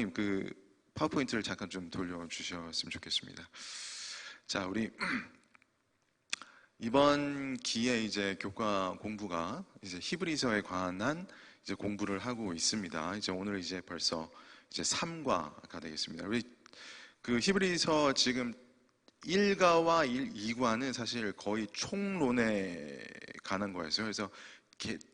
영님 그 파워포인트를 잠깐 좀 돌려주셨으면 좋겠습니다. 자, 우리 이번 기회에 이제 교과 공부가 이제 히브리서에 관한 이제 공부를 하고 있습니다. 이제 오늘 이제 벌써 이제 3과가 되겠습니다. 우리 그 히브리서 지금 1과와 2과는 사실 거의 총론에 관한 거였어요. 그래서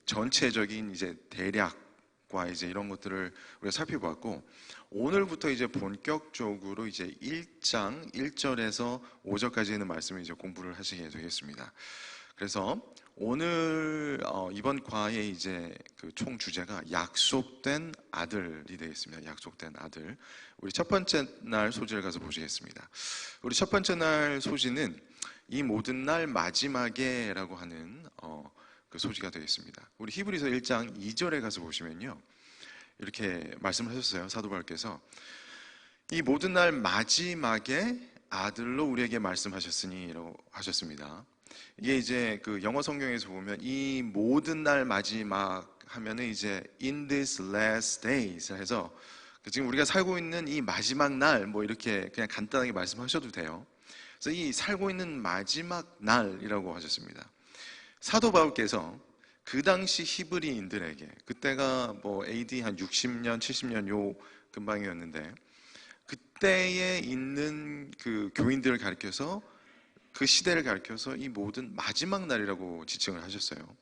전체적인 이제 대략과 이제 이런 것들을 우리가 살펴봤고, 오늘부터 이제 본격적으로 이제 1장 1절에서 5절까지 있는 말씀을 이제 공부를 하시게 되겠습니다. 그래서 오늘 이번 과의 이제 그 총 주제가 약속된 아들이 되겠습니다. 약속된 아들. 우리 첫 번째 날 소지를 가서 보시겠습니다. 우리 첫 번째 날 소지는 이 모든 날 마지막에라고 하는 그 소지가 되겠습니다. 우리 히브리서 1장 2절에 가서 보시면요, 이렇게 말씀을 하셨어요. 사도 바울께서 이 모든 날 마지막에 아들로 우리에게 말씀하셨으니라고 하셨습니다. 이게 이제 그 영어 성경에서 보면 이 모든 날 마지막 하면은 이제 in this last days 해서 지금 우리가 살고 있는 이 마지막 날 뭐 이렇게 그냥 간단하게 말씀하셔도 돼요. 그래서 이 살고 있는 마지막 날이라고 하셨습니다. 사도 바울께서 그 당시 히브리인들에게, 그때가 뭐 AD 한 60년, 70년 요 근방이었는데, 그때에 있는 그 교인들을 가리켜서, 그 시대를 가리켜서 이 모든 마지막 날이라고 지칭을 하셨어요.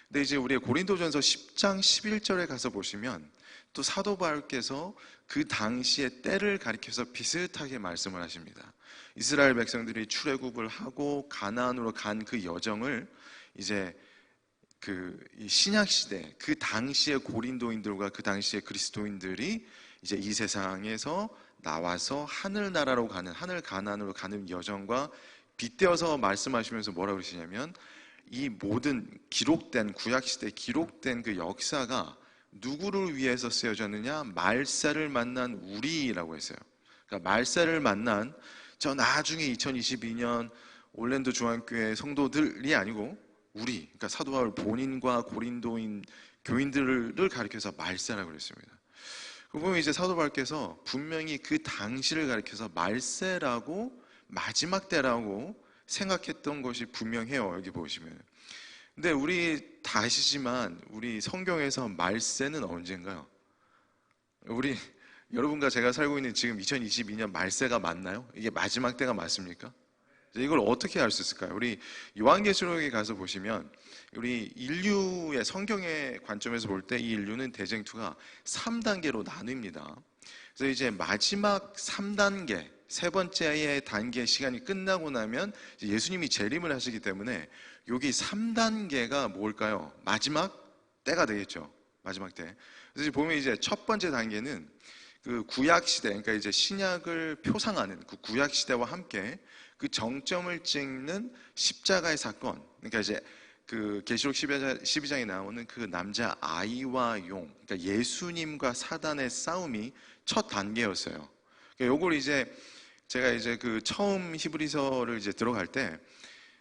근데 이제 우리 고린도전서 10장 11절에 가서 보시면 또 사도 바울께서 그 당시의 때를 가리켜서 비슷하게 말씀을 하십니다. 이스라엘 백성들이 출애굽을 하고 가나안으로 간 그 여정을 이제 이 신약 시대, 그 당시의 고린도인들과 그 당시의 그리스도인들이 이제 이 세상에서 나와서 하늘나라로 가는, 하늘 가나안으로 가는 여정과 빗대어서 말씀하시면서 뭐라고 그러시냐면, 이 모든 기록된 구약시대에 기록된 그 역사가 누구를 위해서 쓰여졌느냐? 말세를 만난 우리라고 했어요. 그러니까 말세를 만난 저 나중에 2022년 올랜도 중앙교회 성도들이 아니고 우리, 그러니까 사도 바울 본인과 고린도인 교인들을 가리켜서 말세라고 그랬습니다. 그 보면 이제 사도 바울께서 분명히 그 당시를 가리켜서 말세라고, 마지막 때라고 생각했던 것이 분명해요. 여기 보시면. 근데 우리 다 아시지만 우리 성경에서 말세는 언젠가요? 우리 여러분과 제가 살고 있는 지금 2022년 말세가 맞나요? 이게 마지막 때가 맞습니까? 이걸 어떻게 알 수 있을까요? 우리 요한계시록에 가서 보시면 우리 인류의 성경의 관점에서 볼 때 이 인류는 대쟁투가 3단계로 나뉩니다. 그래서 이제 마지막 3단계, 세 번째의 단계 시간이 끝나고 나면 예수님이 재림을 하시기 때문에 여기 3단계가 뭘까요? 마지막 때가 되겠죠. 마지막 때. 그래서 보면 이제 첫 번째 단계는 그 구약 시대, 그러니까 이제 신약을 표상하는 그 구약 시대와 함께 그 정점을 찍는 십자가의 사건. 그러니까 이제 그 계시록 12장에 나오는 그 남자 아이와 용, 그러니까 예수님과 사단의 싸움이 첫 단계였어요. 그러니까 요걸 이제 제가 이제 그 처음 히브리서를 이제 들어갈 때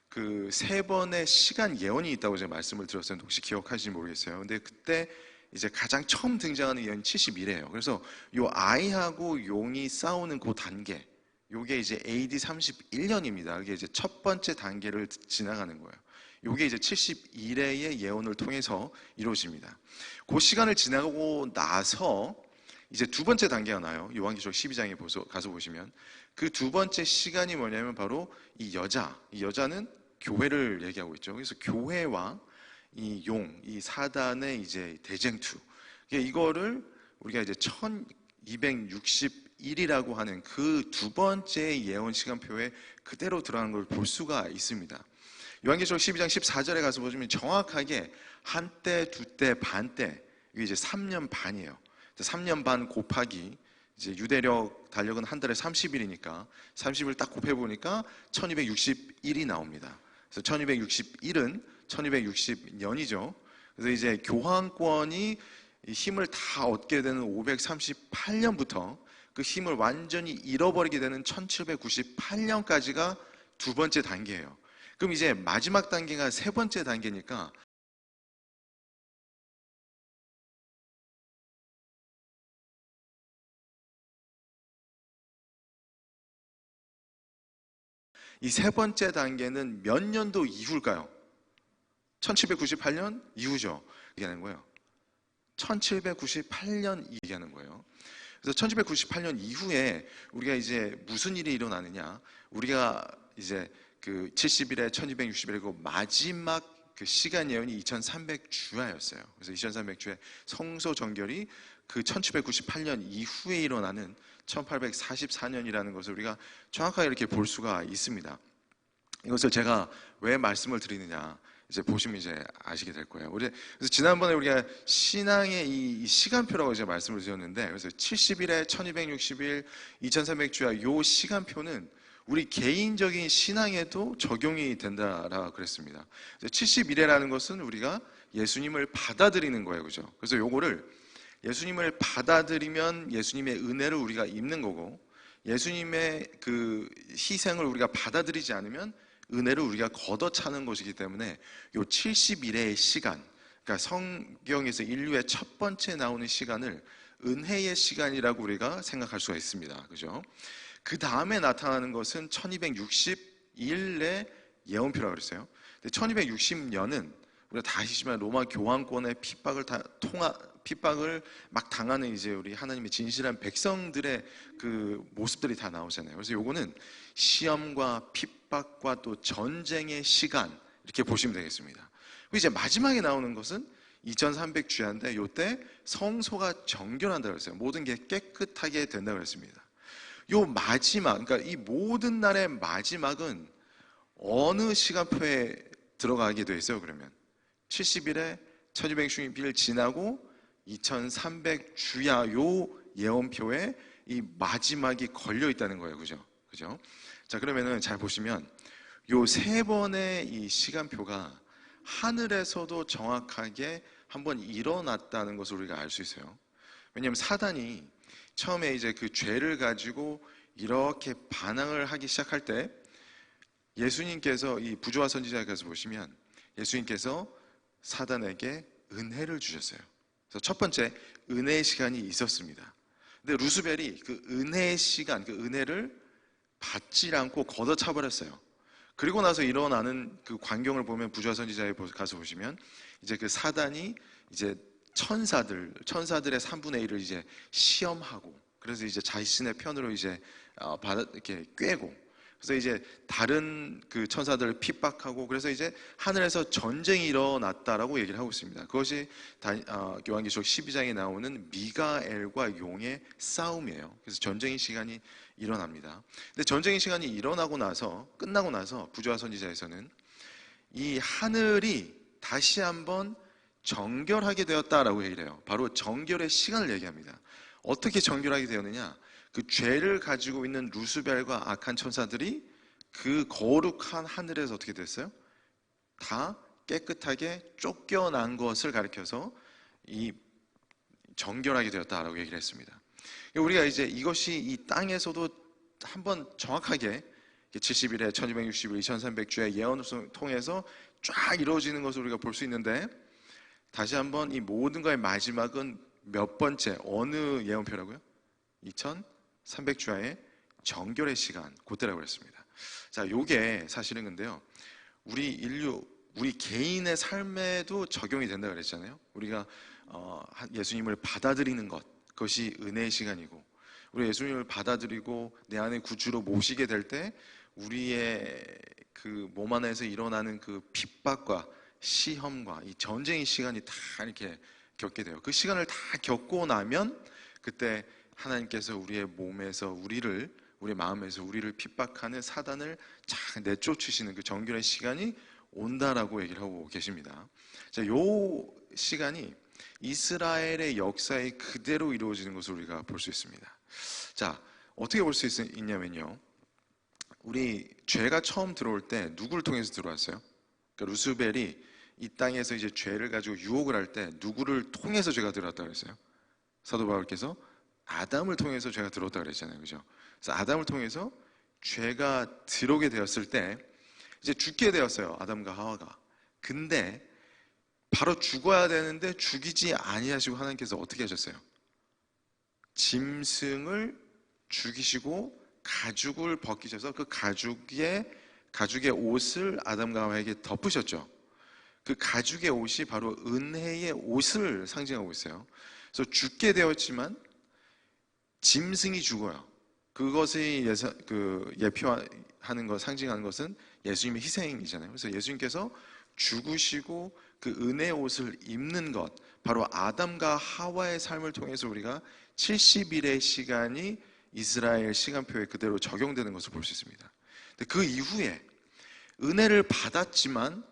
그 세 번의 시간 예언이 있다고 제가 말씀을 드렸었는데 혹시 기억하시는지 모르겠어요. 근데 그때 이제 가장 처음 등장하는 예언이 70이래요. 그래서 요 아이하고 용이 싸우는 그 단계, 요게 이제 AD 31년입니다. 이게 이제 첫 번째 단계를 지나가는 거예요. 요게 이제 71회의 예언을 통해서 이루어집니다. 그 시간을 지나고 나서 이제 두 번째 단계가 나요. 요한계시록 12장에 가서 보시면 그 두 번째 시간이 뭐냐면 바로 이 여자는 교회를 얘기하고 있죠. 그래서 교회와 이 용, 이 사단의 이제 대쟁투. 이거를 우리가 이제 1261이라고 하는 그 두 번째 예언 시간표에 그대로 들어가는 걸 볼 수가 있습니다. 요한계시록 12장 14절에 가서 보시면 정확하게 한때, 두때, 반때, 이게 이제 3년 반이에요. 3년 반 곱하기 이제 유대력 달력은 한 달에 30일이니까 30일 딱 곱해보니까 1261이 나옵니다. 그래서 1261은 1260년이죠. 그래서 이제 교황권이 힘을 다 얻게 되는 538년부터 그 힘을 완전히 잃어버리게 되는 1798년까지가 두 번째 단계예요. 그럼 이제 마지막 단계가 세 번째 단계니까 이 세 번째 단계는 몇 년도 이후일까요? 1798년 이후죠. 얘기하는 거예요. 1798년 얘기하는 거예요. 그래서 1798년 이후에 우리가 이제 무슨 일이 일어나느냐? 우리가 이제 그 70일에 1260일이고 마지막 그 시간 예언이 2300주야였어요. 그래서 2300주에 성소 정결이 그 1798년 이후에 일어나는 1844년이라는 것을 우리가 정확하게 이렇게 볼 수가 있습니다. 이것을 제가 왜 말씀을 드리느냐, 이제 보시면 이제 아시게 될 거예요. 그래서 지난번에 우리가 신앙의 이 시간표라고 이제 말씀을 드렸는데, 그래서 70일에 1260일, 2300주야 요 시간표는 우리 개인적인 신앙에도 적용이 된다라고 그랬습니다. 70일이라는 것은 우리가 예수님을 받아들이는 거예요, 그죠? 그래서 요거를 예수님을 받아들이면 예수님의 은혜를 우리가 입는 거고, 예수님의 그 희생을 우리가 받아들이지 않으면 은혜를 우리가 걷어차는 것이기 때문에 요 70일의 시간, 그러니까 성경에서 인류의 첫 번째 나오는 시간을 은혜의 시간이라고 우리가 생각할 수가 있습니다. 그죠? 그 다음에 나타나는 것은 1260일의 예언표라고 그랬어요. 1260년은 우리가 다 아시지만 로마 교황권의 핍박을 막 당하는 이제 우리 하나님의 진실한 백성들의 그 모습들이 다 나오잖아요. 그래서 요거는 시험과 핍박과 또 전쟁의 시간, 이렇게 보시면 되겠습니다. 그리고 이제 마지막에 나오는 것은 2300주야인데 요때 성소가 정결한다고 그랬어요. 모든 게 깨끗하게 된다고 그랬습니다. 요 마지막, 그러니까 이 모든 날의 마지막은 어느 시간표에 들어가게 돼 있어요? 그러면 70일에 1260일 지나고 2300주야 요 예언표에 이 마지막이 걸려 있다는 거예요. 그죠? 그죠? 자, 그러면은 잘 보시면 요 세 번의 이 시간표가 하늘에서도 정확하게 한번 일어났다는 것을 우리가 알 수 있어요. 왜냐하면 사단이 처음에 이제 그 죄를 가지고 이렇게 반항을 하기 시작할 때 예수님께서 이 부조화 선지자에서 보시면 예수님께서 사단에게 은혜를 주셨어요. 그래서 첫 번째 은혜의 시간이 있었습니다. 근데 루스벨이 그 은혜의 시간, 그 은혜를 받지 않고 걷어차 버렸어요. 그리고 나서 일어나는 그 광경을 보면 부조화 선지자에 가서 보시면 이제 그 사단이 이제 천사들의 3분의 1을 이제 시험하고, 그래서 이제 자신의 편으로 이제 이렇게 꿰고, 그래서 이제 다른 그 천사들을 핍박하고, 그래서 이제 하늘에서 전쟁이 일어났다라고 얘기를 하고 있습니다. 그것이 요한계시록 12장에 나오는 미가엘과 용의 싸움이에요. 그래서 전쟁의 시간이 일어납니다. 근데 전쟁의 시간이 끝나고 나서 부조화 선지자에서는 이 하늘이 다시 한번 정결하게 되었다라고 얘기를 해요. 바로 정결의 시간을 얘기합니다. 어떻게 정결하게 되었느냐? 그 죄를 가지고 있는 루스벨과 악한 천사들이 그 거룩한 하늘에서 어떻게 됐어요? 다 깨끗하게 쫓겨난 것을 가리켜서 이 정결하게 되었다라고 얘기를 했습니다. 우리가 이제 이것이 이 땅에서도 한번 정확하게 70일에 1260일 2300주의 예언을 통해서 쫙 이루어지는 것을 우리가 볼 수 있는데, 다시 한번 이 모든 것의 마지막은 몇 번째, 어느 예언표라고요? 2300주야의 정결의 시간, 그때라고 했습니다. 자, 요게 사실은 근데요, 우리 개인의 삶에도 적용이 된다고 그랬잖아요. 우리가 예수님을 받아들이는 것, 그것이 은혜의 시간이고, 우리 예수님을 받아들이고 내 안에 구주로 모시게 될 때 우리의 그 몸 안에서 일어나는 그 핍박과 시험과 이 전쟁의 시간이 다 이렇게 겪게 돼요. 그 시간을 다 겪고 나면 그때 하나님께서 우리의 몸에서 우리 마음에서 우리를 핍박하는 사단을 쫙 내쫓으시는 그 정결의 시간이 온다라고 얘기를 하고 계십니다. 자, 요 시간이 이스라엘의 역사에 그대로 이루어지는 것을 우리가 볼 수 있습니다. 자, 어떻게 볼 수 있냐면요, 우리 죄가 처음 들어올 때 누구를 통해서 들어왔어요? 그러니까 루스벨이 이 땅에서 이제 죄를 가지고 유혹을 할 때 누구를 통해서 죄가 들어왔다고 그랬어요? 사도 바울께서 아담을 통해서 죄가 들어왔다고 그랬잖아요. 그죠? 그래서 아담을 통해서 죄가 들어오게 되었을 때 이제 죽게 되었어요. 아담과 하와가. 근데 바로 죽어야 되는데 죽이지 아니하시고 하나님께서 어떻게 하셨어요? 짐승을 죽이시고 가죽을 벗기셔서 그 가죽에 가죽의 옷을 아담과 하와에게 덮으셨죠. 그 가죽의 옷이 바로 은혜의 옷을 상징하고 있어요. 그래서 죽게 되었지만 짐승이 죽어요. 그것이 예표하는 것, 상징하는 것은 예수님의 희생이잖아요. 그래서 예수님께서 죽으시고 그 은혜의 옷을 입는 것, 바로 아담과 하와의 삶을 통해서 우리가 70일의 시간이 이스라엘 시간표에 그대로 적용되는 것을 볼 수 있습니다. 근데 그 이후에 은혜를 받았지만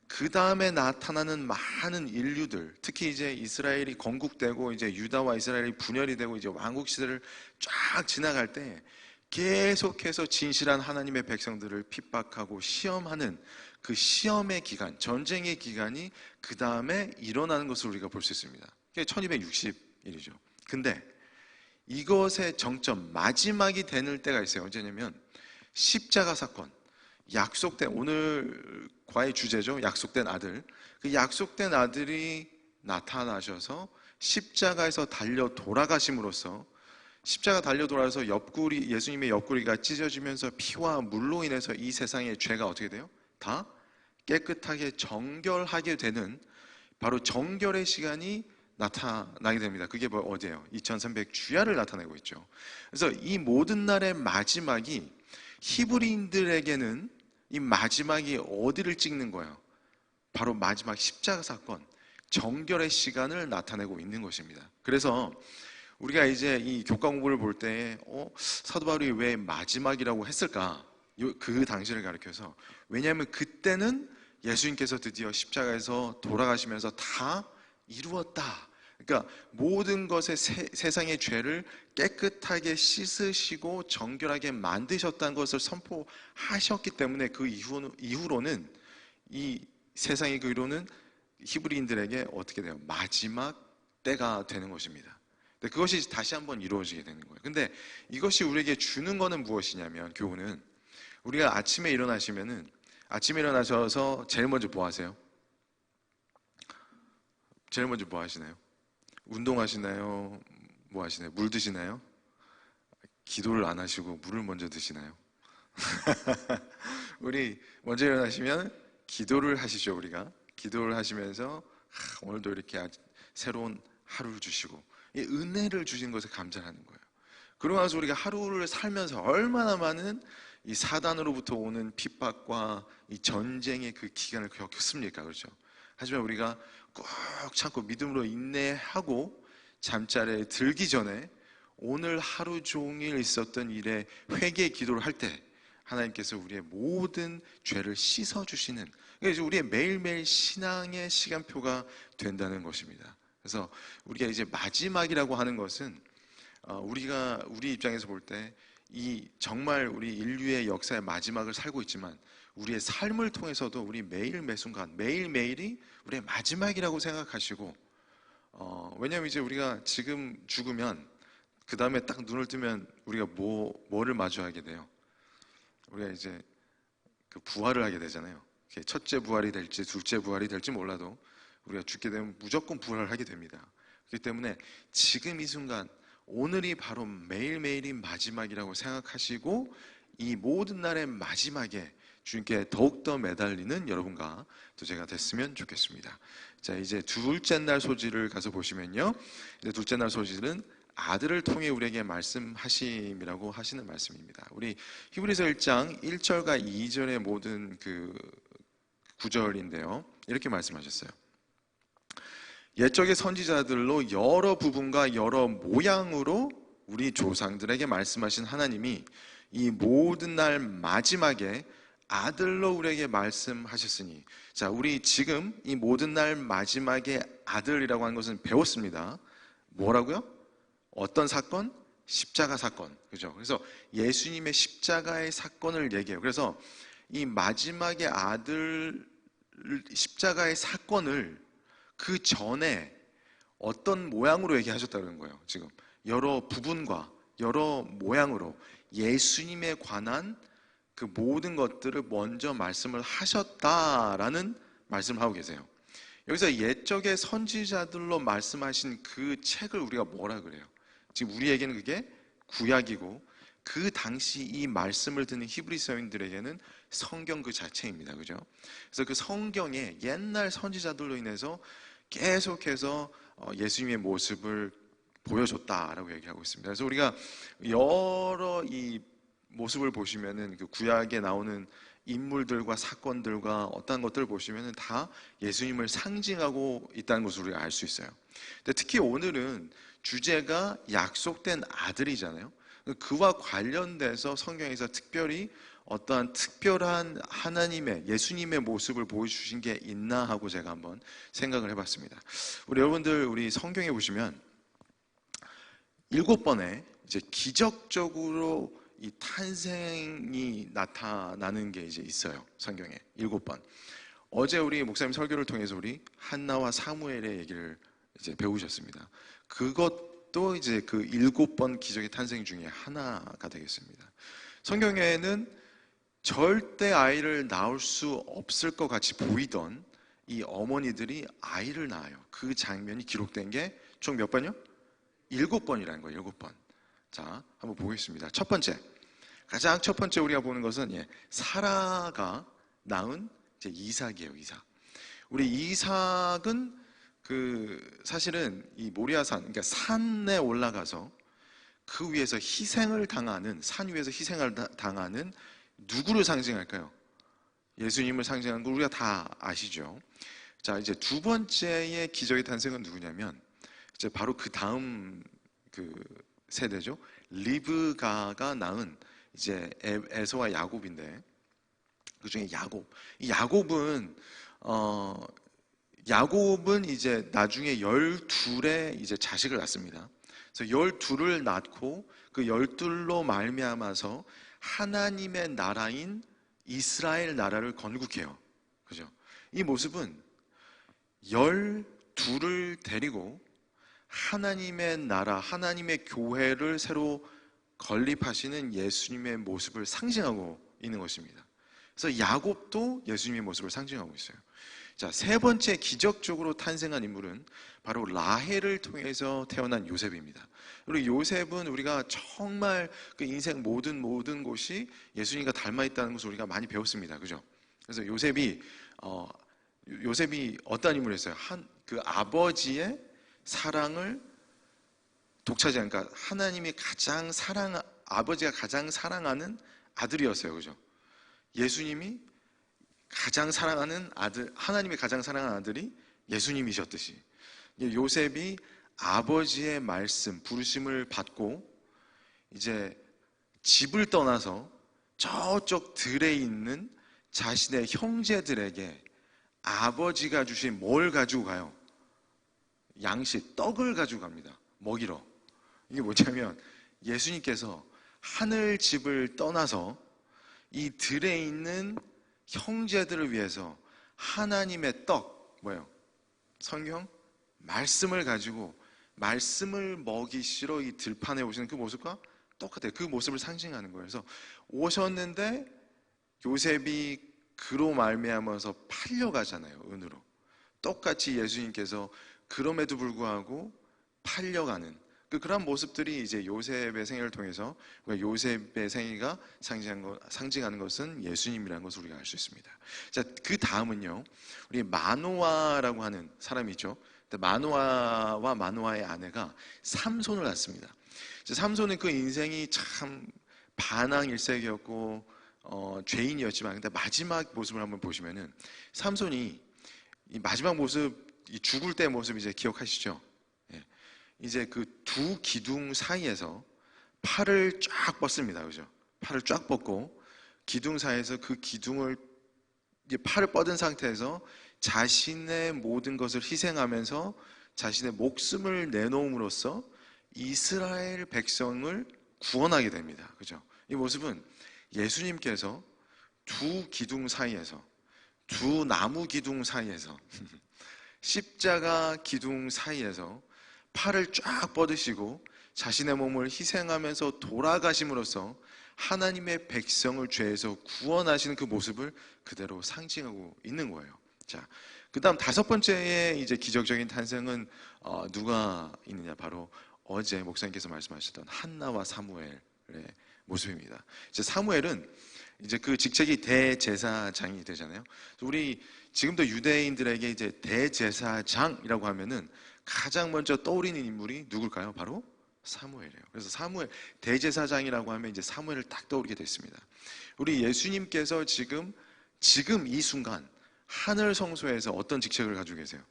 그 다음에 나타나는 많은 인류들, 특히 이제 이스라엘이 건국되고 이제 유다와 이스라엘이 분열이 되고 이제 왕국 시대를 쫙 지나갈 때 계속해서 진실한 하나님의 백성들을 핍박하고 시험하는 그 시험의 기간, 전쟁의 기간이 그 다음에 일어나는 것을 우리가 볼 수 있습니다. 그게 1260일이죠. 근데 이것의 정점, 마지막이 되는 때가 있어요. 언제냐면 십자가 사건, 약속된, 오늘과의 주제죠. 약속된 아들. 그 약속된 아들이 나타나셔서 십자가에서 달려 돌아가심으로써, 십자가 달려 돌아서 옆구리, 예수님의 옆구리가 찢어지면서 피와 물로 인해서 이 세상의 죄가 어떻게 돼요? 다 깨끗하게 정결하게 되는, 바로 정결의 시간이 나타나게 됩니다. 그게 어디예요? 2300 주야를 나타내고 있죠. 그래서 이 모든 날의 마지막이 히브리인들에게는 이 마지막이 어디를 찍는 거예요? 바로 마지막 십자가 사건, 정결의 시간을 나타내고 있는 것입니다. 그래서 우리가 이제 이 교과 공부를 볼 때 사도 바울이 왜 마지막이라고 했을까? 그 당시를 가리켜서, 왜냐하면 그때는 예수님께서 드디어 십자가에서 돌아가시면서 다 이루었다. 그러니까 모든 것의 세상의 죄를 깨끗하게 씻으시고 정결하게 만드셨다는 것을 선포하셨기 때문에 그 이후로는 이 세상의 그 이후로는 히브리인들에게 어떻게 돼요? 마지막 때가 되는 것입니다. 그것이 다시 한번 이루어지게 되는 거예요. 근데 이것이 우리에게 주는 거는 무엇이냐면, 교훈은 우리가 아침에 일어나셔서 제일 먼저 뭐 하세요? 제일 먼저 뭐 하시나요? 운동하시나요? 뭐 하시나요? 물 드시나요? 기도를 안 하시고 물을 먼저 드시나요? 우리 먼저 일어나시면 기도를 하시죠. 우리가 기도를 하시면서 오늘도 이렇게 새로운 하루를 주시고 이 은혜를 주신 것에 감사하는 거예요. 그러고 나서 우리가 하루를 살면서 얼마나 많은 이 사단으로부터 오는 핍박과 이 전쟁의 그 기간을 겪었습니까? 그렇죠? 하지만 우리가 꼭 참고 믿음으로 인내하고 잠자리에 들기 전에 오늘 하루 종일 있었던 일에 회개 기도를 할 때 하나님께서 우리의 모든 죄를 씻어주시는, 그러니까 우리의 매일매일 신앙의 시간표가 된다는 것입니다. 그래서 우리가 이제 마지막이라고 하는 것은 우리 입장에서 볼 때 이 정말 우리 인류의 역사의 마지막을 살고 있지만 우리의 삶을 통해서도 우리 매일 매순간 매일매일이 우리의 마지막이라고 생각하시고, 왜냐하면 이제 우리가 지금 죽으면 그 다음에 딱 눈을 뜨면 우리가 뭐를 마주하게 돼요? 우리가 이제 그 부활을 하게 되잖아요. 첫째 부활이 될지 둘째 부활이 될지 몰라도 우리가 죽게 되면 무조건 부활을 하게 됩니다. 그렇기 때문에 지금 이 순간, 오늘이 바로 매일매일이 마지막이라고 생각하시고 이 모든 날의 마지막에 주님께 더욱더 매달리는 여러분과 또 제가 됐으면 좋겠습니다. 자, 이제 둘째 날 소지를 가서 보시면요, 이제 둘째 날 소지는 아들을 통해 우리에게 말씀하심이라고 하시는 말씀입니다. 우리 히브리서 1장 1절과 2절의 모든 그 구절인데요, 이렇게 말씀하셨어요. 옛적의 선지자들로 여러 부분과 여러 모양으로 우리 조상들에게 말씀하신 하나님이 이 모든 날 마지막에 아들로 우리에게 말씀하셨으니, 자, 우리 지금 이 모든 날 마지막에 아들이라고 하는 것은 배웠습니다. 뭐라고요? 어떤 사건? 십자가 사건. 그죠? 그래서 예수님의 십자가의 사건을 얘기해요. 그래서 이 마지막에 아들 십자가의 사건을 그 전에 어떤 모양으로 얘기하셨다는 거예요. 지금 여러 부분과 여러 모양으로 예수님에 관한 그 모든 것들을 먼저 말씀을 하셨다라는 말씀을 하고 계세요. 여기서 옛적의 선지자들로 말씀하신 그 책을 우리가 뭐라 그래요? 지금 우리에게는 그게 구약이고, 그 당시 이 말씀을 듣는 히브리서인들에게는 성경 그 자체입니다. 그죠? 그래서 그 성경에 옛날 선지자들로 인해서 계속해서 예수님의 모습을 보여줬다라고 얘기하고 있습니다. 그래서 우리가 여러 이 모습을 보시면은 그 구약에 나오는 인물들과 사건들과 어떤 것들을 보시면은 다 예수님을 상징하고 있다는 것을 우리가 알 수 있어요. 근데 특히 오늘은 주제가 약속된 아들이잖아요. 그와 관련돼서 성경에서 특별히 어떠한 특별한 하나님의 예수님의 모습을 보여주신 게 있나 하고 제가 한번 생각을 해봤습니다. 우리 여러분들 우리 성경에 보시면 7번의 이제 기적적으로 이 탄생이 나타나는 게 이제 있어요. 성경에 7번. 어제 우리 목사님 설교를 통해서 우리 한나와 사무엘의 얘기를 이제 배우셨습니다. 그것도 이제 그 7번 기적의 탄생 중에 하나가 되겠습니다. 성경에는 절대 아이를 낳을 수 없을 것 같이 보이던 이 어머니들이 아이를 낳아요. 그 장면이 기록된 게 총 몇 번이요? 7번이라는 거예요. 7번. 자, 한번 보겠습니다. 첫 번째, 가장 첫 번째 우리가 보는 것은 사라가 낳은 이제 이삭이에요. 이삭. 우리 이삭은 그 사실은 이 모리아산, 그러니까 산에 올라가서 그 위에서 희생을 당하는, 산 위에서 희생을 당하는 누구를 상징할까요? 예수님을 상징하는 걸 우리가 다 아시죠. 자, 이제 두 번째의 기적의 탄생은 누구냐면 이제 바로 그 다음 그 세대죠. 리브가가 낳은 이제 에서와 야곱인데, 그 중에 야곱. 이 야곱은 이제 나중에 12의 이제 자식을 낳습니다. 그래서 12를 낳고 그 12로 말미암아서 하나님의 나라인 이스라엘 나라를 건국해요. 그죠? 이 모습은 12를 데리고 하나님의 나라, 하나님의 교회를 새로 건립하시는 예수님의 모습을 상징하고 있는 것입니다. 그래서 야곱도 예수님의 모습을 상징하고 있어요. 자, 세 번째 기적적으로 탄생한 인물은 바로 라헬을 통해서 태어난 요셉입니다. 그리고 요셉은 우리가 정말 그 인생 모든 곳이 예수님과 닮아 있다는 것을 우리가 많이 배웠습니다. 그죠? 그래서 요셉이 어떤 인물이었어요? 그 아버지의 사랑을 독차지한, 그러니까 아버지가 가장 사랑하는 아들이었어요. 그죠? 예수님이 가장 사랑하는 아들, 하나님이 가장 사랑하는 아들이 예수님이셨듯이 요셉이 아버지의 말씀, 부르심을 받고 이제 집을 떠나서 저쪽 들에 있는 자신의 형제들에게 아버지가 주신 뭘 가지고 가요? 양식, 떡을 가지고 갑니다. 먹이러. 이게 뭐냐면 예수님께서 하늘 집을 떠나서 이 들에 있는 형제들을 위해서 하나님의 떡, 뭐예요? 성경? 말씀을 가지고 말씀을 먹이시러 이 들판에 오시는 그 모습과 똑같아요. 그 모습을 상징하는 거예요. 그래서 오셨는데 요셉이 그로 말미암아서 팔려가잖아요. 은으로. 똑같이 예수님께서 그럼에도 불구하고 팔려가는 그런 모습들이 이제 요셉의 생애를 통해서 요셉의 생애가 상징하는 것은 예수님이라는 것을 우리가 알 수 있습니다. 자, 그 다음은요, 우리 마노아라고 하는 사람이죠. 마노아와 마노아의 아내가 삼손을 낳습니다. 삼손은 그 인생이 참 반항일색이었고 죄인이었지만, 근데 마지막 모습을 한번 보시면은 삼손이 이 마지막 모습, 이 죽을 때 모습 이제 기억하시죠? 이제 그 두 기둥 사이에서 팔을 쫙 뻗습니다. 그죠? 팔을 쫙 뻗고 기둥 사이에서 그 기둥을 이제 팔을 뻗은 상태에서 자신의 모든 것을 희생하면서 자신의 목숨을 내놓음으로써 이스라엘 백성을 구원하게 됩니다. 그죠? 이 모습은 예수님께서 두 기둥 사이에서, 두 나무 기둥 사이에서 십자가 기둥 사이에서 팔을 쫙 뻗으시고 자신의 몸을 희생하면서 돌아가심으로써 하나님의 백성을 죄에서 구원하시는 그 모습을 그대로 상징하고 있는 거예요. 자, 그 다음 다섯 번째의 이제 기적적인 탄생은 누가 있느냐? 바로 어제 목사님께서 말씀하셨던 한나와 사무엘의 모습입니다. 이제 사무엘은 이제 그 직책이 대제사장이 되잖아요. 우리 지금도 유대인들에게 이제 대제사장이라고 하면은 가장 먼저 떠오르는 인물이 누굴까요? 바로 사무엘이에요. 그래서 사무엘 대제사장이라고 하면 이제 사무엘을 딱 떠오르게 됐습니다. 우리 예수님께서 지금 이 순간 하늘 성소에서 어떤 직책을 가지고 계세요?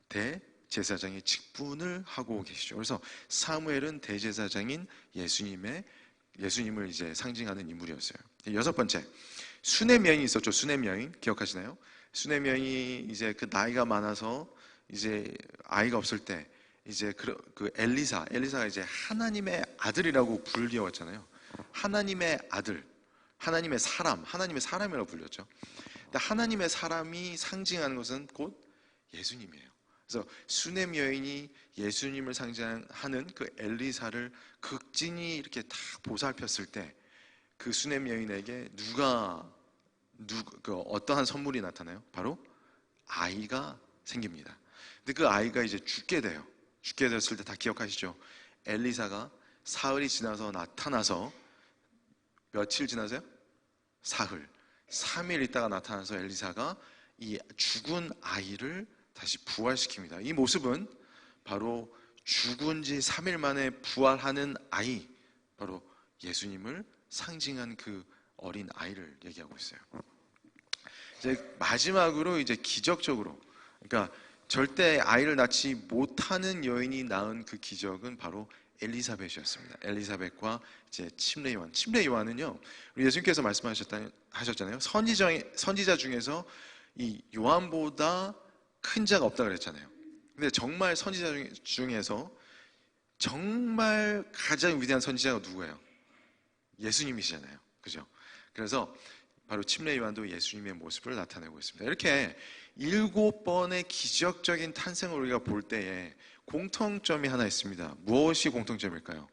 대제사장의 직분을 하고 계시죠. 그래서 사무엘은 대제사장인 예수님을 이제 상징하는 인물이었어요. 여섯 번째, 수냄 여인이 있었죠. 수냄 여인 기억하시나요? 수냄 여인이 이제 그 나이가 많아서 이제 아이가 없을 때 이제 그 엘리사가 이제 하나님의 아들이라고 불리웠잖아요. 하나님의 아들, 하나님의 사람이라고 불렸죠. 근데 하나님의 사람이 상징하는 것은 곧 예수님이에요. 그래서 수냄 여인이 예수님을 상징하는 그 엘리사를 극진히 이렇게 다 보살폈을 때 그 수냄 여인에게 어떠한 선물이 나타나요? 바로 아이가 생깁니다. 근데 그 아이가 이제 죽게 돼요. 죽게 됐을 때 다 기억하시죠? 엘리사가 사흘이 지나서 나타나서 며칠 지나서요? 사흘. 3일 있다가 나타나서 엘리사가 이 죽은 아이를 다시 부활시킵니다. 이 모습은 바로 죽은 지 3일 만에 부활하는 아이, 바로 예수님을 상징한 그 어린 아이를 얘기하고 있어요. 이제 마지막으로 이제 기적적으로, 그러니까 절대 아이를 낳지 못하는 여인이 낳은 그 기적은 바로 엘리사벳이었습니다. 엘리사벳과 이제 침례 요한은요, 우리 예수님께서 말씀하셨잖아요. 선지자 중에서 이 요한보다 큰 자가 없다 그랬잖아요. 근데 정말 선지자 중에서 정말 가장 위대한 선지자가 누구예요? 예수님이시잖아요. 그죠? 그래서 바로 침례 요한도 예수님의 모습을 나타내고 있습니다. 이렇게 7번의 기적적인 탄생을 우리가 볼 때에 공통점이 하나 있습니다. 무엇이 공통점일까요?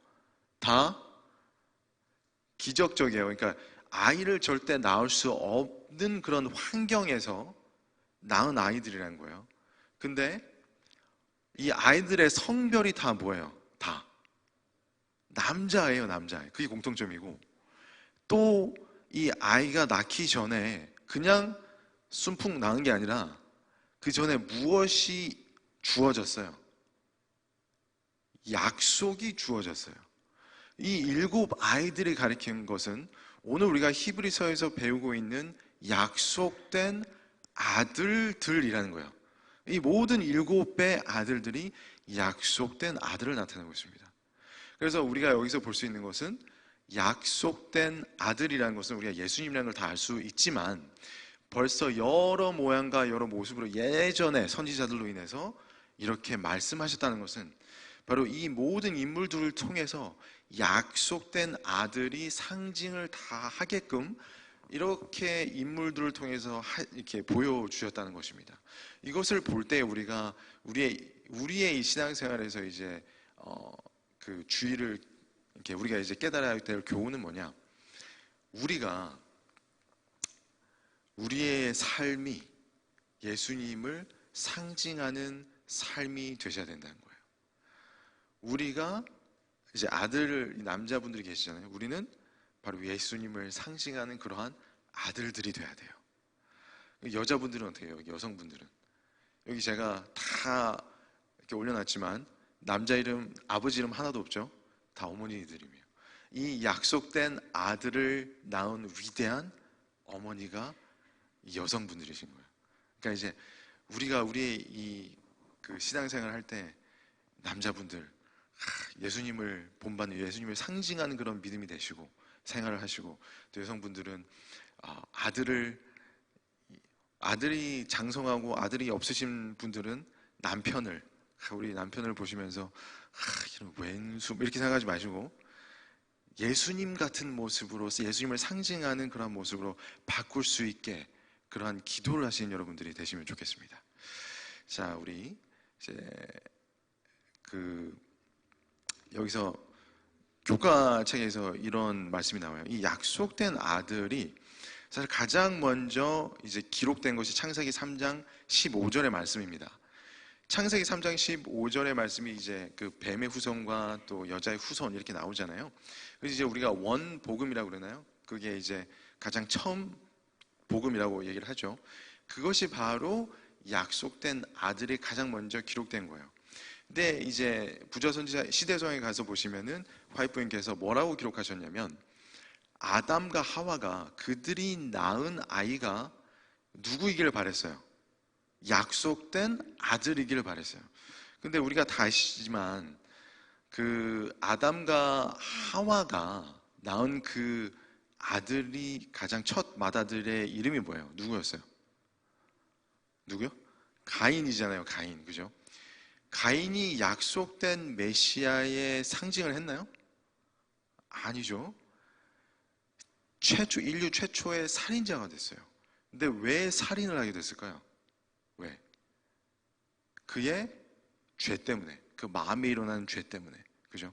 다 기적적이에요. 그러니까 아이를 절대 낳을 수 없는 그런 환경에서 낳은 아이들이라는 거예요. 근데 이 아이들의 성별이 다 뭐예요? 다 남자예요, 남자. 그게 공통점이고, 또 이 아이가 낳기 전에 그냥 순풍 낳은 게 아니라 그 전에 무엇이 주어졌어요? 약속이 주어졌어요. 이 7 아이들이 가리키는 것은 오늘 우리가 히브리서에서 배우고 있는 약속된 아들들이라는 거예요. 이 모든 7의 아들들이 약속된 아들을 나타내고 있습니다. 그래서 우리가 여기서 볼 수 있는 것은 약속된 아들이라는 것은 우리가 예수님이라는 걸 다 알 수 있지만 벌써 여러 모양과 여러 모습으로 예전에 선지자들로 인해서 이렇게 말씀하셨다는 것은 바로 이 모든 인물들을 통해서 약속된 아들이 상징을 다 하게끔 이렇게 인물들을 통해서 이렇게 보여주셨다는 것입니다. 이것을 볼 때 우리가 우리의 이 신앙생활에서 이제 그 주의를 이렇게 우리가 이제 깨달아야 될 교훈은 뭐냐? 우리가 우리의 삶이 예수님을 상징하는 삶이 되셔야 된다는 거예요. 우리가 이제 남자분들이 계시잖아요. 우리는 바로 예수님을 상징하는 그러한 아들들이 돼야 돼요. 여자분들은 어떻게 해요? 여성분들은 여기 제가 다 이렇게 올려놨지만 남자 이름, 아버지 이름 하나도 없죠? 다 어머니들 이름이에요. 이 약속된 아들을 낳은 위대한 어머니가 이 여성분들이신 거예요. 그러니까 이제 우리가 우리의 그 신앙생활 할 때 남자분들 예수님을 본받는, 예수님을 상징하는 그런 믿음이 되시고 생활을 하시고, 또 여성분들은 아들이 장성하고 아들이 없으신 분들은 우리 남편을 보시면서 이런 왼수 이렇게 생각하지 마시고 예수님 같은 모습으로, 예수님을 상징하는 그런 모습으로 바꿀 수 있게 그러한 기도를 하시는 여러분들이 되시면 좋겠습니다. 자, 우리 이제 여기서 교과책에서 이런 말씀이 나와요. 이 약속된 아들이 사실 가장 먼저 이제 기록된 것이 창세기 3장 15절의 말씀입니다. 창세기 3장 15절의 말씀이 이제 그 뱀의 후손과 또 여자의 후손 이렇게 나오잖아요. 그래서 이제 우리가 원복음이라고 그러나요? 그게 이제 가장 처음 복음이라고 얘기를 하죠. 그것이 바로 약속된 아들이 가장 먼저 기록된 거예요. 근데 이제 부조선지자 시대성에 가서 보시면은 화이프님께서 뭐라고 기록하셨냐면, 아담과 하와가 그들이 낳은 아이가 누구이기를 바랬어요? 약속된 아들이기를 바랬어요. 근데 우리가 다 아시지만 그 아담과 하와가 낳은 그 아들이 가장 첫 맏아들의 이름이 뭐예요? 누구였어요? 누구요? 가인이잖아요. 가인. 그죠? 가인이 약속된 메시아의 상징을 했나요? 아니죠. 인류 최초의 살인자가 됐어요. 근데 왜 살인을 하게 됐을까요? 왜? 그의 죄 때문에, 그 마음에 일어나는 죄 때문에. 그죠?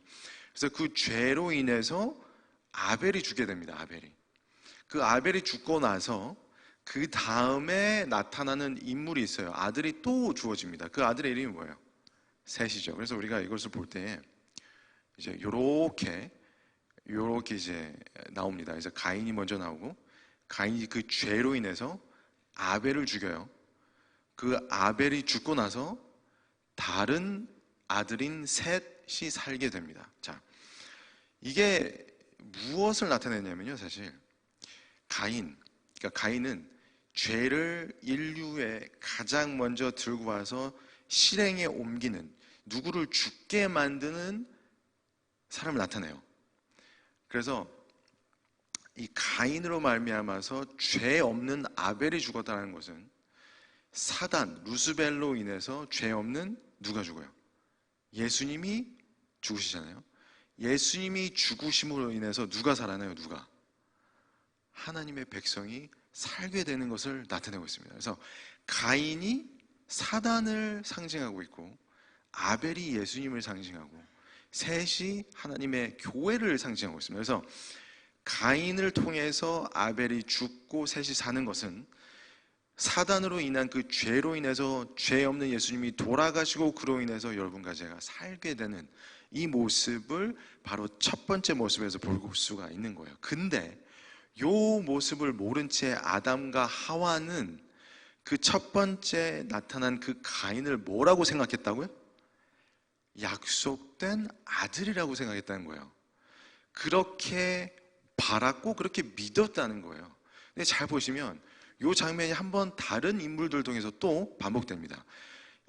그래서 그 죄로 인해서 아벨이 죽게 됩니다. 아벨이. 그 아벨이 죽고 나서 그 다음에 나타나는 인물이 있어요. 아들이 또 주어집니다. 그 아들의 이름이 뭐예요? 셋이죠. 그래서 우리가 이것을 볼 때 이제 요렇게 이제 나옵니다. 그래서 가인이 먼저 나오고, 가인이 그 죄로 인해서 아벨을 죽여요. 그 아벨이 죽고 나서 다른 아들인 셋이 살게 됩니다. 자, 이게 무엇을 나타내냐면요, 사실 그러니까 가인은 죄를 인류에 가장 먼저 들고 와서 실행에 옮기는, 누구를 죽게 만드는 사람을 나타내요. 그래서 이 가인으로 말미암아서 죄 없는 아벨이 죽었다는 것은 사단, 루스벨로 인해서 죄 없는 누가 죽어요? 예수님이 죽으시잖아요. 예수님이 죽으심으로 인해서 누가 살아나요? 누가? 하나님의 백성이 살게 되는 것을 나타내고 있습니다. 그래서 가인이 사단을 상징하고 있고, 아벨이 예수님을 상징하고, 셋이 하나님의 교회를 상징하고 있습니다. 그래서 가인을 통해서 아벨이 죽고 셋이 사는 것은 사단으로 인한 그 죄로 인해서 죄 없는 예수님이 돌아가시고 그로 인해서 여러분과 제가 살게 되는 이 모습을 바로 첫 번째 모습에서 볼 수가 있는 거예요. 근데 이 모습을 모른 채 아담과 하와는 그 첫 번째 나타난 그 가인을 뭐라고 생각했다고요? 약속된 아들이라고 생각했다는 거예요. 그렇게 바랐고 그렇게 믿었다는 거예요. 근데 잘 보시면 이 장면이 한번 다른 인물들 통해서 또 반복됩니다.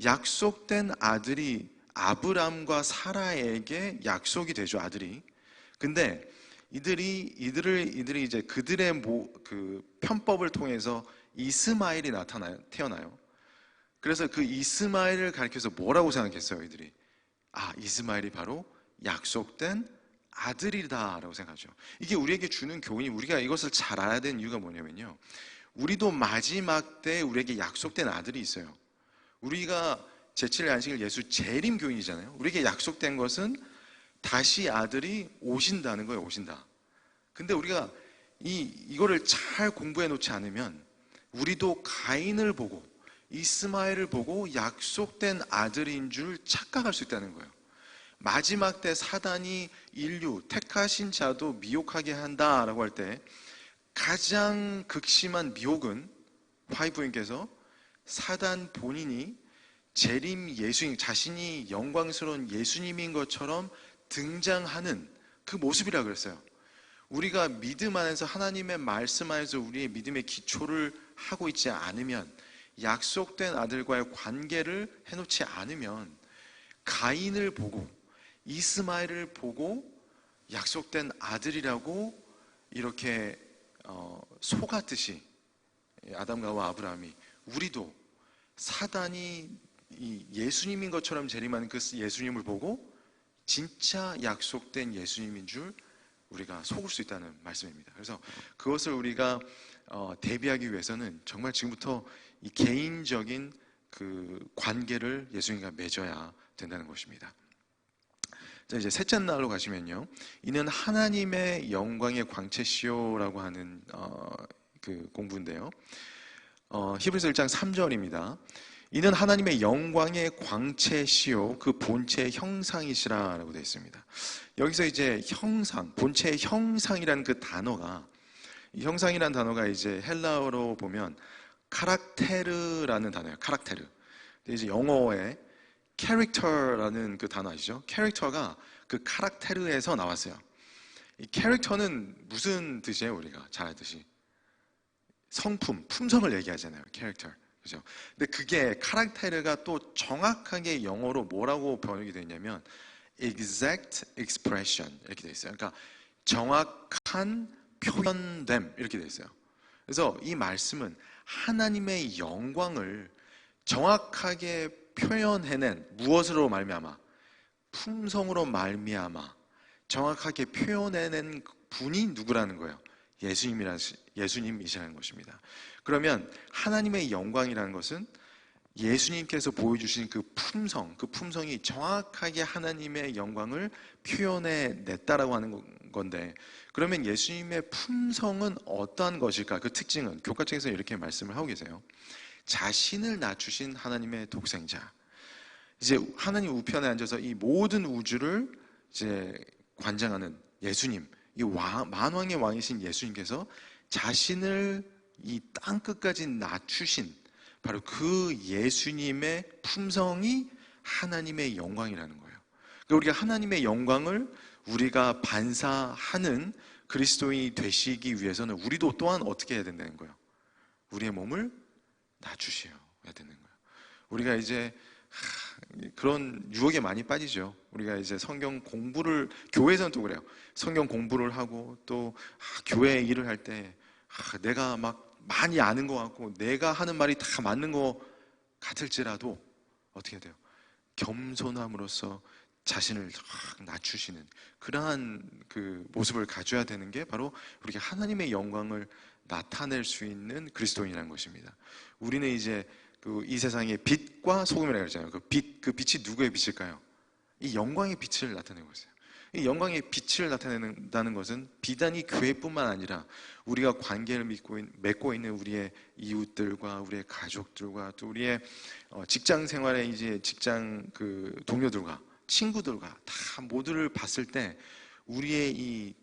약속된 아들이 아브람과 사라에게 약속이 되죠, 아들이. 근데 이들이 이제 그들의 그 편법을 통해서 이스마엘이 태어나요. 그래서 그 이스마엘을 가리켜서 뭐라고 생각했어요, 이들이? 아, 이스마엘이 바로 약속된 아들이다라고 생각하죠. 이게 우리에게 주는 교훈이, 우리가 이것을 잘 알아야 되는 이유가 뭐냐면요, 우리도 마지막 때 우리에게 약속된 아들이 있어요. 우리가 제7일 안식일 예수 재림 교인이잖아요. 우리에게 약속된 것은 다시 아들이 오신다는 거예요. 오신다. 근데 우리가 이거를 잘 공부해 놓지 않으면 우리도 가인을 보고 이스마엘을 보고 약속된 아들인 줄 착각할 수 있다는 거예요. 마지막 때 사단이 인류 택하신 자도 미혹하게 한다라고 할 때 가장 극심한 미혹은 화이부인께서 사단 본인이 재림 예수님, 자신이 영광스러운 예수님인 것처럼 등장하는 그 모습이라 그랬어요. 우리가 믿음 안에서, 하나님의 말씀 안에서 우리의 믿음의 기초를 하고 있지 않으면, 약속된 아들과의 관계를 해놓지 않으면 가인을 보고 이스마엘을 보고 약속된 아들이라고 이렇게 속았듯이 아담과 하와 아브라함이, 우리도 사단이 예수님인 것처럼 재림하는 그 예수님을 보고 진짜 약속된 예수님인 줄 우리가 속을 수 있다는 말씀입니다. 그래서 그것을 우리가 대비하기 위해서는 정말 지금부터 이 개인적인 그 관계를 예수님과 맺어야 된다는 것입니다. 자, 이제 셋째 날로 가시면요, 이는 하나님의 영광의 광채시오라고 하는 그 공부인데요, 히브리서 1장 3절입니다. 이는 하나님의 영광의 광채시요 그 본체의 형상이시라라고 되어 있습니다. 여기서 이제 형상, 본체의 형상이라는 그 단어가, 이 형상이라는 단어가 이제 헬라어로 보면 카락테르라는 단어예요. 카락테르. 근데 이제 영어에 캐릭터라는 그 단어 아시죠? 캐릭터가 그 카락테르에서 나왔어요. 이 캐릭터는 무슨 뜻이에요? 우리가 잘 알듯이 성품, 품성을 얘기하잖아요. 캐릭터. 그죠? 근데 그게 카락테르가 또 정확하게 영어로 뭐라고 번역이 되냐면 exact expression 이렇게 돼 있어요. 그러니까 정확한 표현됨 이렇게 돼 있어요. 그래서 이 말씀은 하나님의 영광을 정확하게 표현해낸 무엇으로 말미암아? 품성으로 말미암아 정확하게 표현해낸 분이 누구라는 거예요? 예수님이시라는 것입니다. 그러면 하나님의 영광이라는 것은 예수님께서 보여주신 그 품성이 정확하게 하나님의 영광을 표현해냈다라고 하는 건데, 그러면 예수님의 품성은 어떠한 것일까? 그 특징은 교과책에서 이렇게 말씀을 하고 계세요. 자신을 낮추신 하나님의 독생자. 이제 하나님 우편에 앉아서 이 모든 우주를 이제 관장하는 예수님, 이 만왕의 왕이신 예수님께서 자신을 이 땅 끝까지 낮추신 바로 그 예수님의 품성이 하나님의 영광이라는 거예요. 그러니까 우리가 하나님의 영광을 우리가 반사하는 그리스도인이 되시기 위해서는 우리도 또한 어떻게 해야 된다는 거예요? 우리의 몸을 낮추셔야 되는 거예요. 우리가 이제 그런 유혹에 많이 빠지죠. 우리가 이제 성경 공부를, 교회에서는 또 그래요. 성경 공부를 하고 또 교회 일을 할 때 내가 막 많이 아는 것 같고 내가 하는 말이 다 맞는 것 같을지라도 어떻게 돼요? 겸손함으로써 자신을 낮추시는 그러한 그 모습을 가져야 되는 게 바로 우리가 하나님의 영광을 나타낼 수 있는 그리스도인이라는 것입니다. 우리는 이제 이 세상의 빛과 소금이라고 하잖아요. 그 빛이 누구의 빛일까요? 이 영광의 빛을 나타내고 있어요. 이 영광의 빛을 나타낸다는 것은 비단이 교회뿐만 아니라 우리가 관계를 맺고 있는 우리의 이웃들과 우리의 가족들과 또 우리의 직장 생활에 이제 직장 그 동료들과 친구들과 다 모두를 봤을 때 우리의 이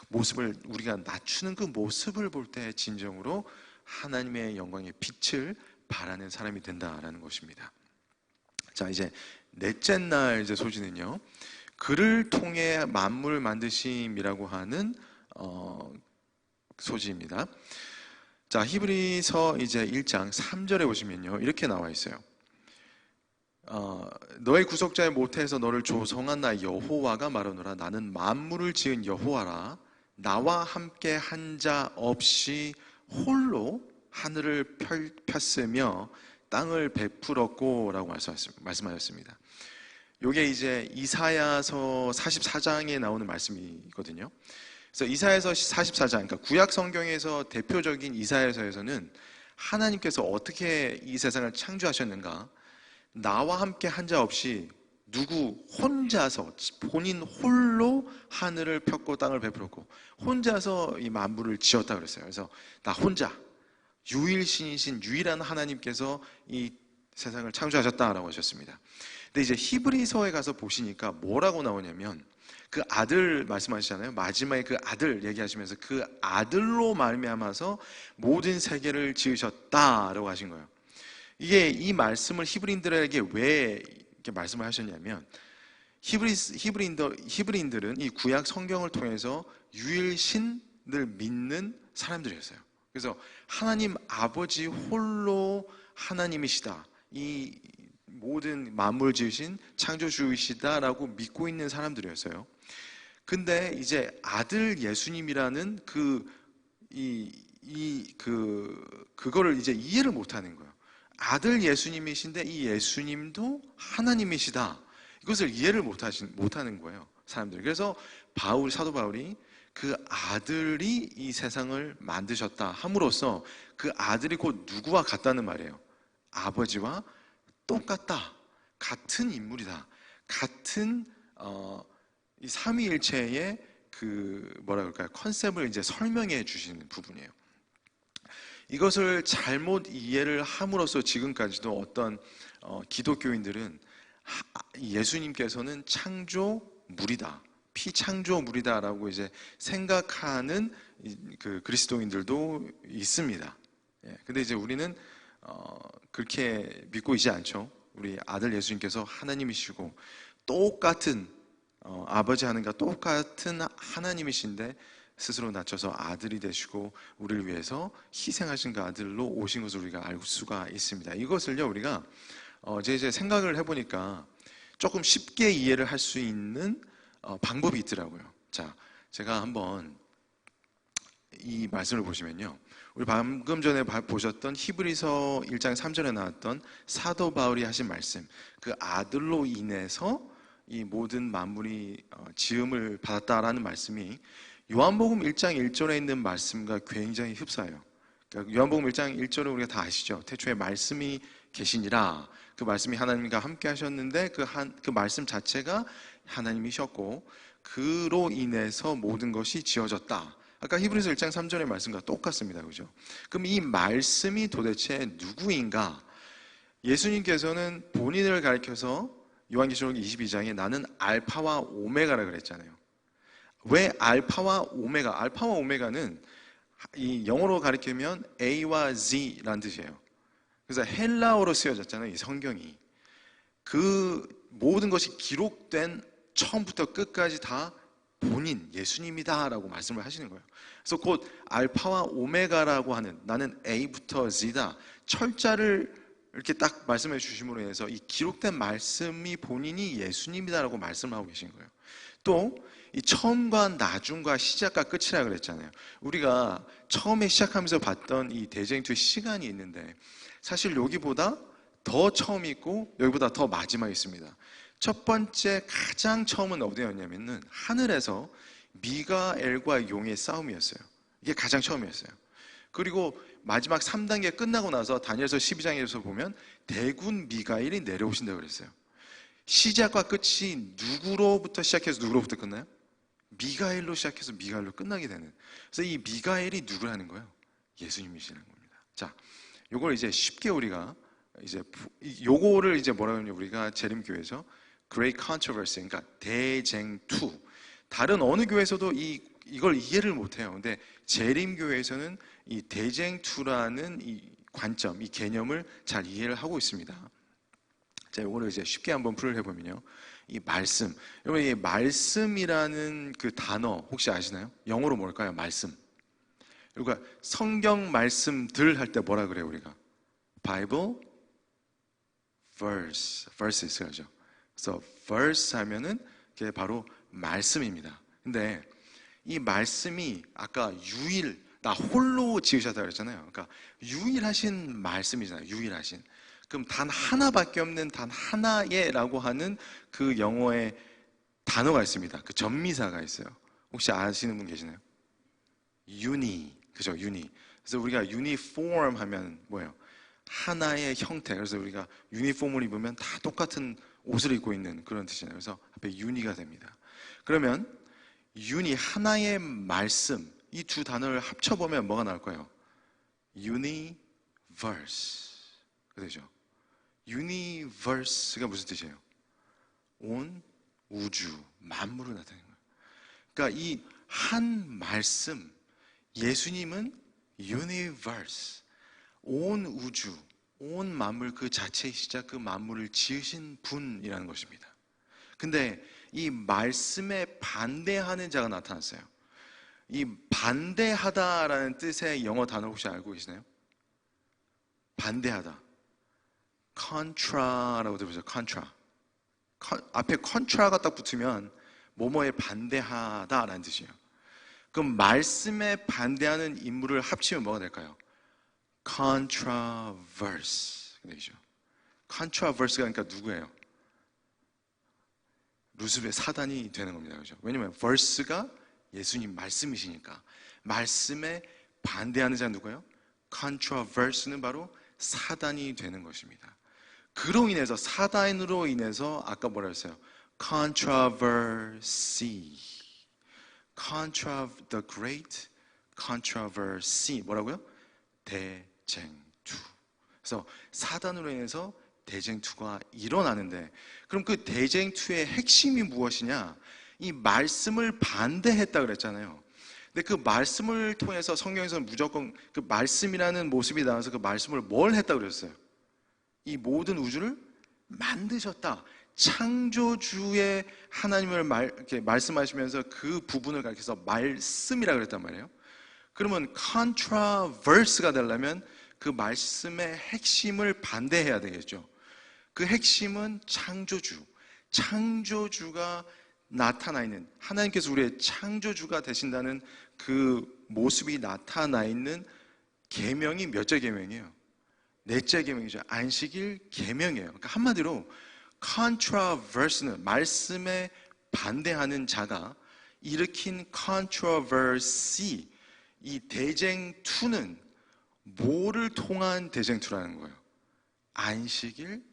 모습을 우리가 낮추는 그 모습을 볼 때 진정으로 하나님의 영광의 빛을 바라는 사람이 된다라는 것입니다. 자, 이제 넷째 날 이제 소지는요. 그를 통해 만물 만드심이라고 하는 소지입니다. 자, 히브리서 이제 1장 3절에 보시면요. 이렇게 나와 있어요. 너의 구속자의 모태에서 너를 조성한 나 여호와가 말하노라. 나는 만물을 지은 여호와라. 나와 함께 한 자 없이 홀로 하늘을 폈으며 땅을 베풀었고 라고 말씀하셨습니다. 이게 이제 이사야서 44장에 나오는 말씀이거든요. 그래서 이사야서 44장, 그러니까 구약 성경에서 대표적인 이사야서에서는 하나님께서 어떻게 이 세상을 창조하셨는가, 나와 함께 한 자 없이 누구 혼자서 본인 홀로 하늘을 폈고 땅을 베풀었고 혼자서 이 만물을 지었다 그랬어요. 그래서 나 혼자 유일신이신 유일한 하나님께서 이 세상을 창조하셨다라고 하셨습니다. 근데 이제 히브리서에 가서 보시니까 뭐라고 나오냐면 그 아들 말씀하시잖아요. 마지막에 그 아들 얘기하시면서 그 아들로 말미암아서 모든 세계를 지으셨다라고 하신 거예요. 이게 이 말씀을 히브리인들에게 왜 이렇게 말씀을 하셨냐면 히브리인들은 이 구약 성경을 통해서 유일신을 믿는 사람들이었어요. 그래서 하나님 아버지 홀로 하나님이시다. 이 모든 만물 지으신 창조주이시다라고 믿고 있는 사람들이었어요. 근데 이제 아들 예수님이라는 그거를 이제 이해를 못하는 거예요. 아들 예수님이신데 이 예수님도 하나님이시다. 이것을 이해를 못하는 거예요, 사람들이. 그래서 사도 바울이 그 아들이 이 세상을 만드셨다 함으로써 그 아들이 곧 누구와 같다는 말이에요. 아버지와 똑같다. 같은 인물이다. 같은 이 삼위일체의 그 뭐라 그럴까요? 컨셉을 이제 설명해 주시는 부분이에요. 이것을 잘못 이해를 함으로써 지금까지도 어떤 기독교인들은 예수님께서는 창조물이다, 피창조물이다라고 이제 생각하는 그 그리스도인들도 있습니다. 예, 근데 이제 우리는 그렇게 믿고 있지 않죠. 우리 아들 예수님께서 하나님이시고 똑같은 아버지 하나님과 똑같은 하나님이신데 스스로 낮춰서 아들이 되시고 우리를 위해서 희생하신 그 아들로 오신 것을 우리가 알 수가 있습니다. 이것을요 우리가 이제 생각을 해보니까 조금 쉽게 이해를 할 수 있는 방법이 있더라고요. 자, 제가 한번 이 말씀을 보시면요, 우리 방금 전에 보셨던 히브리서 1장 3절에 나왔던 사도 바울이 하신 말씀, 그 아들로 인해서 이 모든 만물이 지음을 받았다라는 말씀이 요한복음 1장 1절에 있는 말씀과 굉장히 흡사해요. 그러니까 요한복음 1장 1절을 우리가 다 아시죠? 태초에 말씀이 계시니라. 그 말씀이 하나님과 함께 하셨는데 그 말씀 자체가 하나님이셨고 그로 인해서 모든 것이 지어졌다. 아까 히브리서 1장 3절의 말씀과 똑같습니다. 그죠? 그럼 이 말씀이 도대체 누구인가? 예수님께서는 본인을 가리켜서 요한계시록 22장에 나는 알파와 오메가라 그랬잖아요. 왜 알파와 오메가? 알파와 오메가는 이 영어로 가리키면 A와 Z라는 뜻이에요. 그래서 헬라어로 쓰여졌잖아요, 이 성경이. 그 모든 것이 기록된 처음부터 끝까지 다 본인 예수님이다 라고 말씀을 하시는 거예요. 그래서 곧 알파와 오메가라고 하는, 나는 A부터 Z다, 철자를 이렇게 딱 말씀해 주심으로 인해서 이 기록된 말씀이 본인이 예수님이다라고 말씀을 하고 계신 거예요. 또 이 처음과 나중과 시작과 끝이라 그랬잖아요. 우리가 처음에 시작하면서 봤던 이 대쟁투의 시간이 있는데 사실 여기보다 더 처음이 있고 여기보다 더 마지막이 있습니다. 첫 번째 가장 처음은 어디였냐면은 하늘에서 미가엘과 용의 싸움이었어요. 이게 가장 처음이었어요. 그리고 마지막 3단계 끝나고 나서 다니엘서 12장에서 보면 대군 미가엘이 내려오신다고 그랬어요. 시작과 끝이 누구로부터 시작해서 누구로부터 끝나요? 미가엘로 시작해서 미가엘로 끝나게 되는. 그래서 이 미가엘이 누구라는 거예요? 예수님이시라는 겁니다. 자, 요걸 이제 쉽게 우리가 이제 요거를 이제 뭐라고 하냐면 우리가 재림교회에서 Great Controversy, 그러니까 대쟁투. 다른 어느 교회에서도 이걸 이해를 못해요. 근데 재림교회에서는 이 대쟁투라는 이 관점, 이 개념을 잘 이해를 하고 있습니다. 자, 요거를 이제 쉽게 한번 풀을 해보면요, 이 말씀, 여러분 이 말씀이라는 그 단어 혹시 아시나요? 영어로 뭘까요? 말씀. 그러니까 성경 말씀들 할 때 뭐라 그래요 우리가? Bible, verses 하죠. 그래서 verse 하면은 그게 바로 말씀입니다. 근데 이 말씀이 아까 나 홀로 지으셨다 그랬잖아요. 그러니까 유일하신 말씀이잖아요. 유일하신. 그럼 단 하나밖에 없는 단 하나의라고 하는 그 영어의 단어가 있습니다. 그 전미사가 있어요. 혹시 아시는 분 계시나요? uni, 그죠? uni. 그래서 우리가 uniform 하면 뭐예요? 하나의 형태. 그래서 우리가 유니폼을 입으면 다 똑같은 옷을 입고 있는 그런 뜻이잖아요. 그래서 앞에 uni가 됩니다. 그러면 uni, 하나의 말씀, 이 두 단어를 합쳐보면 뭐가 나올 거예요? universe. 그죠? universe가 무슨 뜻이에요? 온 우주, 만물을 나타내는 거예요. 그러니까 이 한 말씀, 예수님은 universe, 온 우주, 온 만물 그 자체이시자 그 만물을 지으신 분이라는 것입니다. 근데 이 말씀에 반대하는 자가 나타났어요. 이 반대하다라는 뜻의 영어 단어 혹시 알고 계시나요? 반대하다. contra라고 들어보죠. contra. 앞에 contra가 딱 붙으면 뭐뭐에 반대하다라는 뜻이에요. 그럼 말씀에 반대하는 인물을 합치면 뭐가 될까요? controversy 되죠. controversy가 그러니까 누구예요? 루스벨 사단이 되는 겁니다. 그죠? 왜냐면 verse가 예수님 말씀이시니까. 말씀에 반대하는 자는 누구예요? controversy는 바로 사단이 되는 것입니다. 그로 인해서, 사단으로 인해서 아까 뭐라 했어요? controversy. the great controversy. 뭐라고요? 대쟁투. 그래서 사단으로 인해서 대쟁투가 일어나는데, 그럼 그 대쟁투의 핵심이 무엇이냐? 이 말씀을 반대했다 그랬잖아요. 근데 그 말씀을 통해서 성경에서는 무조건 그 말씀이라는 모습이 나와서 그 말씀을 뭘 했다 그랬어요? 이 모든 우주를 만드셨다. 창조주의 하나님을 이렇게 말씀하시면서 그 부분을 가리켜서 말씀이라 그랬단 말이에요. 그러면 controverse가 되려면 그 말씀의 핵심을 반대해야 되겠죠. 그 핵심은 창조주가 나타나 있는, 하나님께서 우리의 창조주가 되신다는 그 모습이 나타나 있는 계명이 몇째 계명이에요? 넷째 계명이죠. 안식일 계명이에요. 그러니까 한마디로 controverse는 말씀에 반대하는 자가 일으킨 controversy, 이 대쟁투는 뭐를 통한 대쟁투라는 거예요? 안식일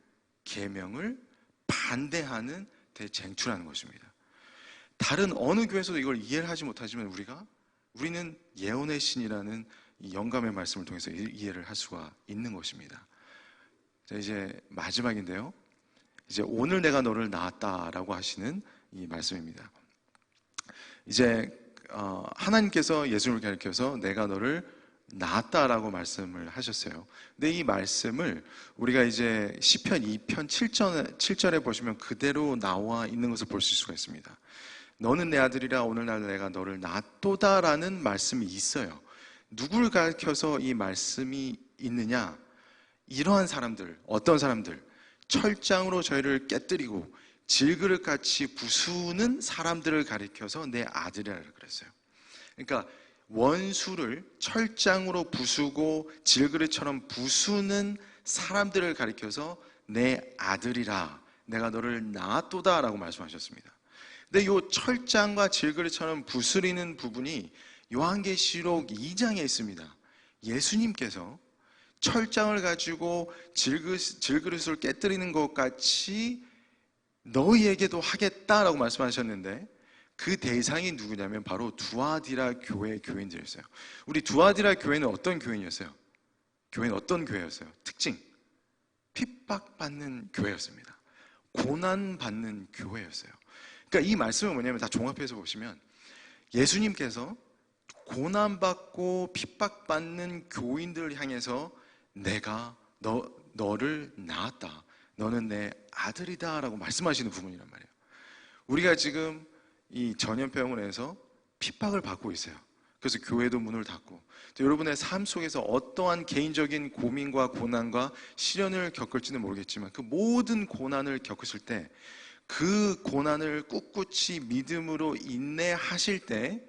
계명을 반대하는 대쟁투라는 것입니다. 다른 어느 교회에서도 이걸 이해를 하지 못하지만 우리는 예언의 신이라는 이 영감의 말씀을 통해서 이해를 할 수가 있는 것입니다. 자, 이제 마지막인데요. 이제 오늘 내가 너를 낳았다라고 하시는 이 말씀입니다. 이제 하나님께서 예수님을 가리켜서 내가 너를 낳았다라고 말씀을 하셨어요. 근데 이 말씀을 우리가 이제 시편 2편 7절에 보시면 그대로 나와 있는 것을 볼 수가 있습니다. 너는 내 아들이라 오늘날 내가 너를 낳았도다라는 말씀이 있어요. 누구를 가리켜서 이 말씀이 있느냐? 이러한 사람들, 어떤 사람들? 철장으로 저희를 깨뜨리고 질그릇같이 부수는 사람들을 가리켜서 내 아들이라고 그랬어요. 그러니까 원수를 철장으로 부수고 질그릇처럼 부수는 사람들을 가리켜서 내 아들이라, 내가 너를 낳았도다 라고 말씀하셨습니다. 근데 이 철장과 질그릇처럼 부수리는 부분이 요한계시록 2장에 있습니다. 예수님께서 철장을 가지고 질그릇을 깨뜨리는 것 같이 너희에게도 하겠다라고 말씀하셨는데, 그 대상이 누구냐면 바로 두아디라 교회 교인들이었어요. 우리 두아디라 교회는 어떤 교인이었어요? 교회는 어떤 교회였어요? 특징, 핍박받는 교회였습니다. 고난받는 교회였어요. 그러니까 이 말씀은 뭐냐면, 다 종합해서 보시면 예수님께서 고난받고 핍박받는 교인들을 향해서 내가 너를 낳았다, 너는 내 아들이다 라고 말씀하시는 부분이란 말이에요. 우리가 지금 이 전염병원에서 핍박을 받고 있어요. 그래서 교회도 문을 닫고, 여러분의 삶 속에서 어떠한 개인적인 고민과 고난과 시련을 겪을지는 모르겠지만 그 모든 고난을 겪으실 때, 그 고난을 꿋꿋이 믿음으로 인내하실 때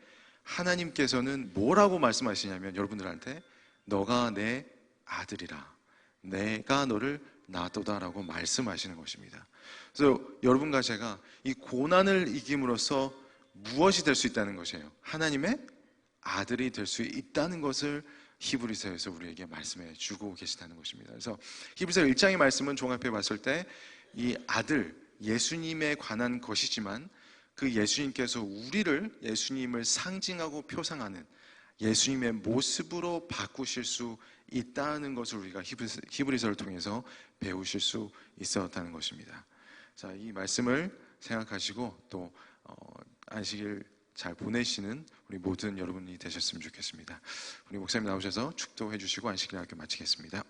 하나님께서는 뭐라고 말씀하시냐면, 여러분들한테 너가 내 아들이라, 내가 너를 낳았도다라고 말씀하시는 것입니다. 그래서 여러분과 제가 이 고난을 이김으로써 무엇이 될 수 있다는 것이에요? 하나님의 아들이 될 수 있다는 것을 히브리서에서 우리에게 말씀해 주고 계시다는 것입니다. 그래서 히브리서 1장의 말씀은 종합해 봤을 때 이 아들, 예수님에 관한 것이지만 그 예수님께서 우리를, 예수님을 상징하고 표상하는 예수님의 모습으로 바꾸실 수 있다는 것을 우리가 히브리서를 통해서 배우실 수 있었다는 것입니다. 자, 이 말씀을 생각하시고 또 안식일 잘 보내시는 우리 모든 여러분이 되셨으면 좋겠습니다. 우리 목사님 나오셔서 축도해 주시고 안식일 학교 마치겠습니다.